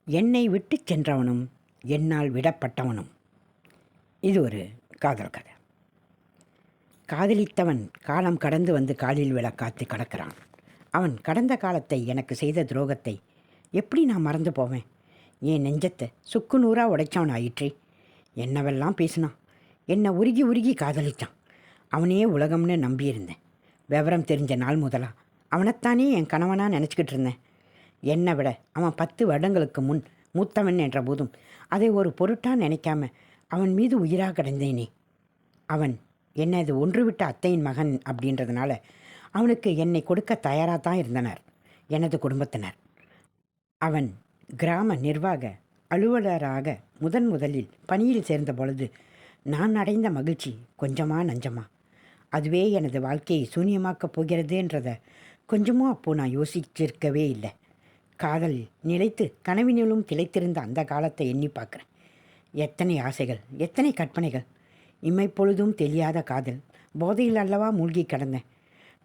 என்னை விட்டு சென்றவனும் என்னால் விடப்பட்டவனும். இது ஒரு காதல் கதை. காதலித்தவன் காலம் கடந்து வந்து காலில் விழ காத்து கிடக்கிறான். அவன் கடந்த காலத்தை எனக்கு செய்த துரோகத்தை எப்படி நான் மறந்து போவேன்? என் நெஞ்சத்தை சுக்கு நூறாக உடைச்சவன் ஆயிற்றே. என்னவெல்லாம் பேசினான். என்னை உருகி உருகி காதலித்தான். அவனையே உலகம்னு நம்பியிருந்தேன். விவரம் தெரிஞ்ச நாள் முதலாக அவனைத்தானே என் கணவனாக நினச்சிக்கிட்டு இருந்தேன். என்னை விட அவன் 10 வருடங்களுக்கு முன் மூத்தவன் என்ற போதும் அதை ஒரு பொருட்டாக நினைக்காம அவன் மீது உயிராக கிடந்தேனே. அவன் என்னது ஒன்று விட்ட அத்தையின் மகன் அப்படின்றதுனால அவனுக்கு என்னை கொடுக்க தயாராக தான் இருந்தனர் எனது குடும்பத்தினர். அவன் கிராம நிர்வாக அலுவலராக முதலில் பணியில் சேர்ந்த பொழுது நான் அடைந்த மகிழ்ச்சி கொஞ்சமா நஞ்சமா. அதுவே எனது வாழ்க்கையை சூன்யமாக்கப் போகிறதுன்றதை கொஞ்சமும் அப்போது நான் யோசிச்சிருக்கவே இல்லை. காதல் நிலைத்து கனவினிலும் திளைத்திருந்த அந்த காலத்தை எண்ணி பார்க்குறேன். எத்தனை ஆசைகள், எத்தனை கற்பனைகள். இமைப்பொழுதும் தெரியாத காதல் போதையில் அல்லவா மூழ்கி கிடந்தேன்.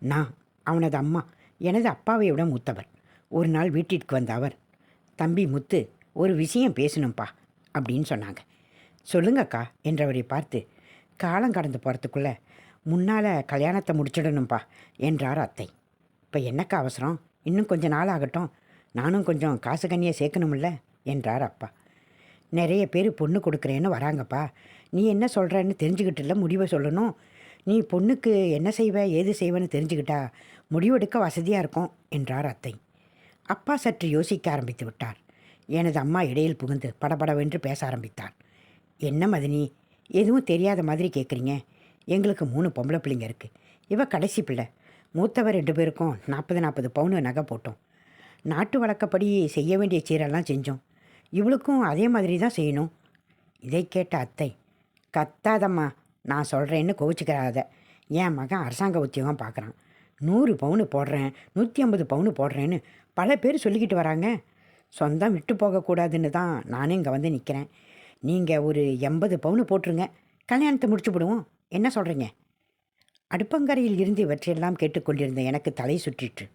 நான் அவனது அம்மா எனது அப்பாவை விட மூத்தவர். ஒரு நாள் வீட்டிற்கு வந்த அவர், தம்பி முத்து, ஒரு விஷயம் பேசணும்ப்பா அப்படின்னு சொன்னாங்க. சொல்லுங்கக்கா என்றவரை பார்த்து, காலம் கடந்து போகிறதுக்குள்ளே முன்னால் கல்யாணத்தை முடிச்சிடணும்ப்பா என்றார் அத்தை. இப்போ என்னக்கா அவசரம்? இன்னும் கொஞ்சம் நாள் ஆகட்டும், நானும் கொஞ்சம் காசு கண்ணியை சேர்க்கணுமில்ல என்றார் அப்பா. நிறைய பேர் பொண்ணு கொடுக்குறேன்னு வராங்கப்பா. நீ என்ன சொல்கிறன்னு தெரிஞ்சுக்கிட்டுல முடிவை சொல்லணும். நீ பொண்ணுக்கு என்ன செய்வ ஏது செய்வேன்னு தெரிஞ்சுக்கிட்டா முடிவெடுக்க வசதியாக இருக்கும் என்றார் அத்தை. அப்பா சற்று யோசிக்க ஆரம்பித்து விட்டார். எனது அம்மா இடையில் புகுந்து படபடவென்று பேச ஆரம்பித்தார். என்ன மதினி, எதுவும் தெரியாத மாதிரி கேட்குறீங்க? எங்களுக்கு 3 பொம்பளை பிள்ளைங்க இருக்குது. இவ கடைசி பிள்ளை. மூத்தவர் 2 பேருக்கும் 40 பவுன் நகை போட்டோம். நாட்டு வழக்கப்படி செய்ய வேண்டிய சீரெல்லாம் செஞ்சோம். இவளுக்கும் அதே மாதிரி தான் செய்யணும். இதை கேட்ட அத்தை, கத்தாதம்மா, நான் சொல்கிறேன்னு கோவிச்சுக்கிறாத. என் மகன் அரசாங்க உத்தியோகம் பார்க்குறான். 100 பவுன் போடுறேன், 150 பவுன் போடுறேன்னு பல பேர் சொல்லிக்கிட்டு வராங்க. சொந்தம் விட்டு போகக்கூடாதுன்னு தான் நானே இங்கே வந்து நிற்கிறேன். நீங்கள் ஒரு 80 பவுன் போட்டுருங்க, கல்யாணத்தை முடிச்சு விடுவோம். என்ன சொல்கிறீங்க? அடுப்பங்கரையில் இருந்து இவற்றையெல்லாம் கேட்டுக்கொண்டிருந்த எனக்கு தலை சுற்றிற்று.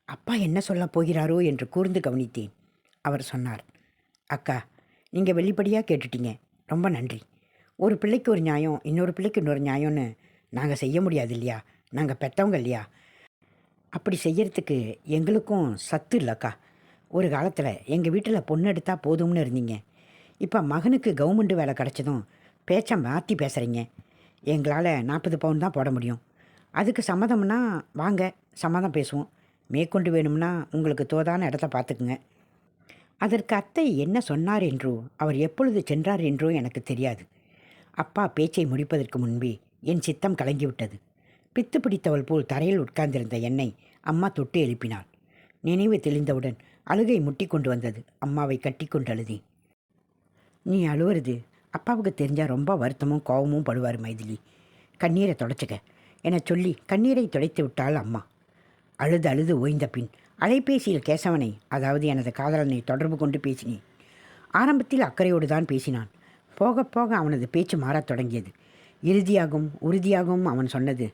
அப்பா என்ன சொல்ல போகிறாரோ என்று கூர்ந்து கவனித்தேன். அவர் சொன்னார், அக்கா, நீங்கள் வெளிப்படையாக கேட்டுட்டீங்க, ரொம்ப நன்றி. ஒரு பிள்ளைக்கு ஒரு நியாயம், இன்னொரு பிள்ளைக்கு இன்னொரு நியாயம்னு நாங்கள் செய்ய முடியாது இல்லையா? நாங்கள் பெற்றவங்க இல்லையா? அப்படி செய்யறதுக்கு எங்களுக்கும் சத்து இல்லைக்கா. ஒரு காலத்தில் எங்கள் வீட்டில் பொண்ணு எடுத்தால் போதும்னு இருந்தீங்க. இப்போ மகனுக்கு கவர்மெண்ட் வேலை கிடச்சதும் பேச்சை மாற்றி பேசுகிறீங்க. எங்களால் 40 பவுன் தான் போட முடியும். அதுக்கு சம்மதம்னா வாங்க, சம்மதம் பேசுவோம். மேற்கொண்டு வேணும்னா உங்களுக்கு தோதான இடத்த பார்த்துக்குங்க. அதற்கு அத்தை என்ன சொன்னார் என்றோ அவர் எப்பொழுது சென்றார் என்றோ எனக்கு தெரியாது. அப்பா பேச்சை முடிப்பதற்கு முன்பே என் சித்தம் கலங்கிவிட்டது. பித்து பிடித்தவள் போல் தரையில் உட்கார்ந்திருந்த என்னை அம்மா தொட்டு எழுப்பினாள். நினைவு தெளிந்தவுடன் அழுகை முட்டி கொண்டு வந்தது. அம்மாவை கட்டி கொண்டு அழுதேன். நீ அழுவுறது அப்பாவுக்கு தெரிஞ்சால் ரொம்ப வருத்தமும் கோபமும் படுவார் மைதிலி. கண்ணீரை தொடச்சிக்க என சொல்லி கண்ணீரை துடைத்து விட்டாள் அம்மா. அழுது அழுது ஓய்ந்த பின் அலைபேசியில் கேசவனை, அதாவது எனது காதலனை தொடர்பு கொண்டு பேசினேன். ஆரம்பத்தில் அக்கறையோடு தான் பேசினான். போக போக அவனது பேச்சு மாறத் தொடங்கியது. இறுதியாகவும் உறுதியாகவும் அவன் சொன்னது,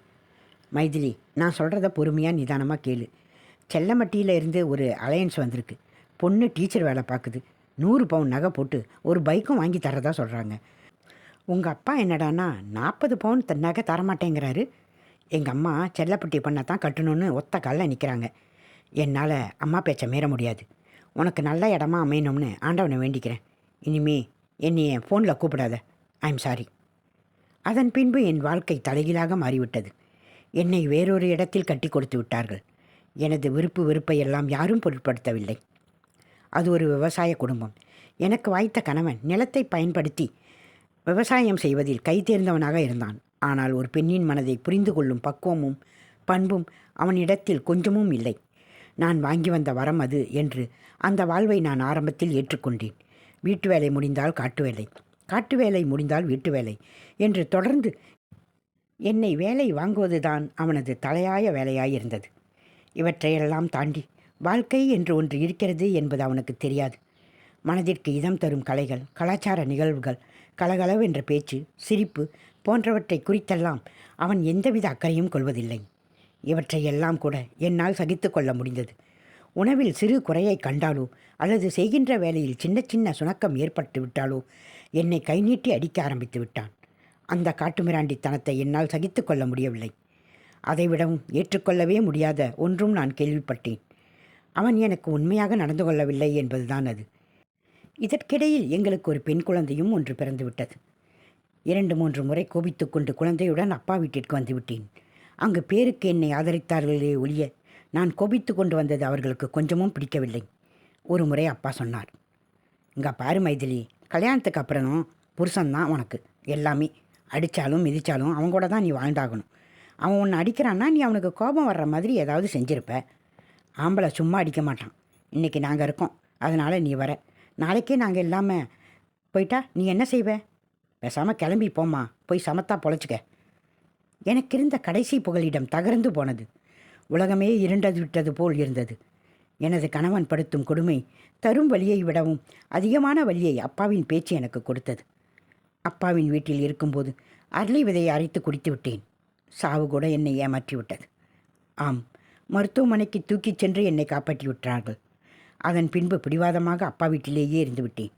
மைதிலி, நான் சொல்கிறத பொறுமையாக நிதானமாக கேளு. செல்லமட்டியில் இருந்து ஒரு அலையன்ஸ் வந்திருக்கு. பொண்ணு டீச்சர் வேலை பார்க்குது. 100 பவுன் நகை போட்டு ஒரு பைக்கும் வாங்கி தரதா சொல்கிறாங்க. உங்கள் அப்பா என்னடானா 40 பவுன் நகை தரமாட்டேங்கிறாரு. எங்கள் அம்மா செல்லப்பட்டி பண்ண தான் கட்டணும்னு ஒத்த காலில் நிற்கிறாங்க. என்னால் அம்மா பேச்சை மீற முடியாது. உனக்கு நல்ல இடமா அமையணும்னு ஆண்டவனை வேண்டிக்கிறேன். இனிமே என்னைய ஃபோனில் கூப்பிடாத. I am sorry. அதன் பின்பு என் வாழ்க்கை தலைகீழாக மாறிவிட்டது. என்னை வேறொரு இடத்தில் கட்டி கொடுத்து விட்டார்கள். எனது விருப்பு வெறுப்பை எல்லாம் யாரும் பொருட்படுத்தவில்லை. அது ஒரு விவசாய குடும்பம். எனக்கு வாய்த்த கணவன் நிலத்தை பயன்படுத்தி விவசாயம் செய்வதில் கை தேர்ந்தவனாக இருந்தான். ஆனால் ஒரு பெண்ணின் மனதை புரிந்து கொள்ளும் பக்குவமும் பண்பும் அவனிடத்தில் கொஞ்சமும் இல்லை. நான் வாங்கி வந்த வரம் அது என்று அந்த வாழ்வை நான் ஆரம்பத்தில் ஏற்றுக்கொண்டேன். வீட்டு வேலை முடிந்தால் காட்டு வேலை, காட்டு வேலை முடிந்தால் வீட்டு வேலை என்று தொடர்ந்து என்னை வேலை வாங்குவதுதான் அவனது தலையாய வேலையாயிருந்தது. இவற்றையெல்லாம் தாண்டி வாழ்க்கை என்று ஒன்று இருக்கிறது என்பது அவனுக்கு தெரியாது. மனதிற்கு இதம் தரும் கலைகள், கலாச்சார நிகழ்வுகள், கலகலவென்ற பேச்சு, சிரிப்பு போன்றவற்றை குறித்தெல்லாம் அவன் எந்தவித அக்கறையும் கொள்வதில்லை. இவற்றையெல்லாம் கூட என்னால் சகித்து கொள்ள முடிந்தது. உணவில் சிறு குறையை கண்டாலோ அல்லது செய்கின்ற வேலையில் சின்ன சின்ன சுணக்கம் ஏற்பட்டு விட்டாலோ என்னை கை நீட்டி அடிக்க ஆரம்பித்து விட்டான். அந்த காட்டுமிராண்டித்தனத்தை என்னால் சகித்து கொள்ள முடியவில்லை. அதைவிடவும் ஏற்றுக்கொள்ளவே முடியாத ஒன்றும் நான் கேள்விப்பட்டேன். அவன் எனக்கு உண்மையாக நடந்து கொள்ளவில்லை என்பதுதான் அது. இதற்கிடையில் எங்களுக்கு ஒரு பெண் குழந்தையும் ஒன்று பிறந்துவிட்டது. 2-3 முறை கோபித்துக் கொண்டு குழந்தையுடன் அப்பா வீட்டிற்கு வந்துவிட்டேன். அங்கு பேருக்கு என்னை ஆதரித்தார்களே ஒழிய நான் கோபித்து கொண்டு வந்தது அவர்களுக்கு கொஞ்சமும் பிடிக்கவில்லை. ஒரு முறை அப்பா சொன்னார், இங்கே பாரு மைதிலி, கல்யாணத்துக்கு அப்புறம் புருஷன்தான் உனக்கு எல்லாமே. அடித்தாலும் மிதித்தாலும் அவன் கூட தான் நீ வாழ்ந்தாகணும். அவன் உன்னை அடிக்கிறான்னா நீ அவனுக்கு கோபம் வர்ற மாதிரி ஏதாவது செஞ்சுருப்ப. ஆம்பளை சும்மா அடிக்க மாட்டான். இன்றைக்கி நாங்கள் இருக்கோம், அதனால் நீ வர. நாளைக்கே நாங்கள் இல்லாமல் போயிட்டா நீ என்ன செய்வ? பேசாமல் கிளம்பி போம்மா, போய் சமத்தா பொழைச்சிக்க. எனக்கு இருந்த கடைசி புகலிடம் தகர்ந்து போனது. உலகமே இருண்டது விட்டது போல் இருந்தது. எனது கணவன் படுத்தும் கொடுமை தரும் வலியை விடவும் அதிகமான வலியை அப்பாவின் பேச்சு எனக்கு கொடுத்தது. அப்பாவின் வீட்டில் இருக்கும்போது அரளி விதையை அரைத்து குடித்து விட்டேன். சாவு கூட என்னை ஏமாற்றி விட்டது. ஆம், மருத்துவமனைக்கு தூக்கிச் சென்று என்னை காப்பாற்றி விட்டார்கள். அதன் பின்பு பிடிவாதமாக அப்பா வீட்டிலேயே இருந்து விட்டேன்.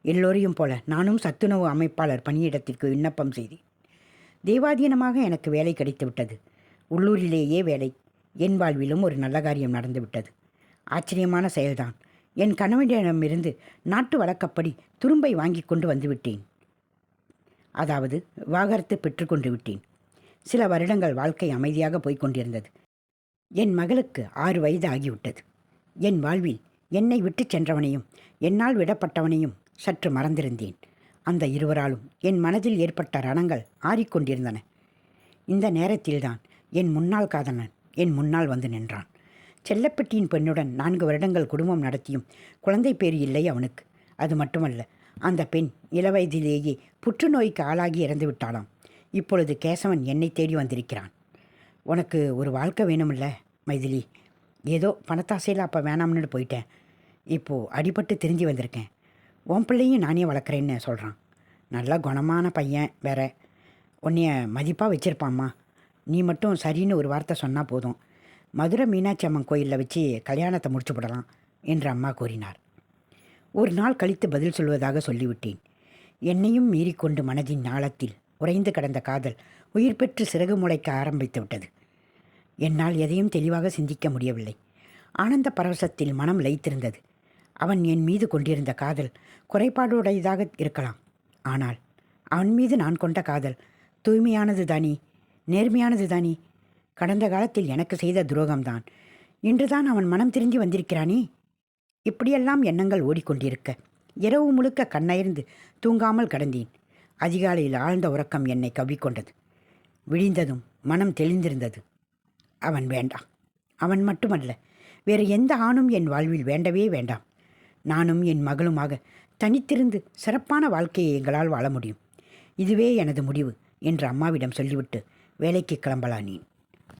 எல்லோரையும் போல நானும் சத்துணவு அமைப்பாளர் பணியிடத்திற்கு விண்ணப்பம் செய்தேன். தெய்வாதீனமாக எனக்கு வேலை கிடைத்து விட்டது. உள்ளூரிலேயே வேலை. என் வாழ்விலும் ஒரு நல்ல காரியம் நடந்துவிட்டது. ஆச்சரியமான செயல்தான். என் கணவனிடமிருந்து நாட்டு வழக்கப்படி துரும்பை வாங்கி கொண்டு வந்துவிட்டேன். அதாவது விவாகரத்து பெற்றுக்கொண்டு விட்டேன். சில வருடங்கள் வாழ்க்கை அமைதியாக போய்கொண்டிருந்தது. என் மகளுக்கு 6 வயது ஆகிவிட்டது. என் வாழ்வில் என்னை விட்டு சென்றவனையும் என்னால் விடப்பட்டவனையும் சற்று மறந்திருந்தேன். அந்த இருவராலும் என் மனதில் ஏற்பட்ட ரணங்கள் ஆறிக்கொண்டிருந்தன. இந்த நேரத்தில்தான் என் முன்னாள் காதலன் என் முன்னால் வந்து நின்றான். செல்லப்பெட்டியின் பெண்ணுடன் 4 வருடங்கள் குடும்பம் நடத்தியும் குழந்தை பேறு இல்லை அவனுக்கு. அது மட்டுமல்ல, அந்த பெண் இளவயதிலேயே புற்றுநோய்க்கு ஆளாகி இறந்து விட்டாளாம். இப்பொழுது கேசவன் என்னை தேடி வந்திருக்கிறான். உனக்கு ஒரு வாழ்க்கை வேணுமில்ல மைதிலி? ஏதோ பணத்தாசையில் அப்போ வேணாம்னு போயிட்டேன். இப்போது அடிபட்டு திரும்பி வந்திருக்கேன். உன் பிள்ளையும் நானே வளர்க்குறேன்னு சொல்கிறான். நல்ல குணமான பையன் வேற. உன்னைய மதிப்பாக வச்சுருப்பாம்மா. நீ மட்டும் சரின்னு ஒரு வார்த்தை சொன்னால் போதும். மதுரை மீனாட்சி அம்மன் கோயிலில் வச்சு கல்யாணத்தை முடிச்சு போடலாம் என்று அம்மா கூறினார். ஒரு நாள் கழித்து பதில் சொல்வதாக சொல்லிவிட்டேன். என்னையும் மீறிக்கொண்டு மனதின் ஆழத்தில் உறைந்து கிடந்த காதல் உயிர் பெற்று சிறகு முளைக்க ஆரம்பித்து விட்டது. என்னால் எதையும் தெளிவாக சிந்திக்க முடியவில்லை. ஆனந்த பரவசத்தில் மனம் லயித்திருந்தது. அவன் என் மீது கொண்டிருந்த காதல் குறைபாடுடையதாக இருக்கலாம். ஆனால் அவன் மீது நான் கொண்ட காதல் தூய்மையானது தானே, நேர்மையானது தானே. கடந்த காலத்தில் எனக்கு செய்த துரோகம்தான் இன்றுதான் அவன் மனம் திரும்பி வந்திருக்கிறானே. இப்படியெல்லாம் எண்ணங்கள் ஓடிக்கொண்டிருக்க இரவு முழுக்க கண்ணயர்ந்து தூங்காமல் கடந்தேன். அதிகாலையில் ஆழ்ந்த உறக்கம் என்னை கவ்விக்கொண்டது. விழிந்ததும் மனம் தெளிந்திருந்தது. அவன் வேண்டாம். அவன் மட்டுமல்ல, வேறு எந்த ஆணும் என் வாழ்வில் வேண்டவே வேண்டாம். நானும் என் மகளுமாக தனித்திருந்து சிறப்பான வாழ்க்கையை எங்களால் வாழ முடியும். இதுவே எனது முடிவு என்று அம்மாவிடம் சொல்லிவிட்டு வேலைக்கு கிளம்பலானேன்.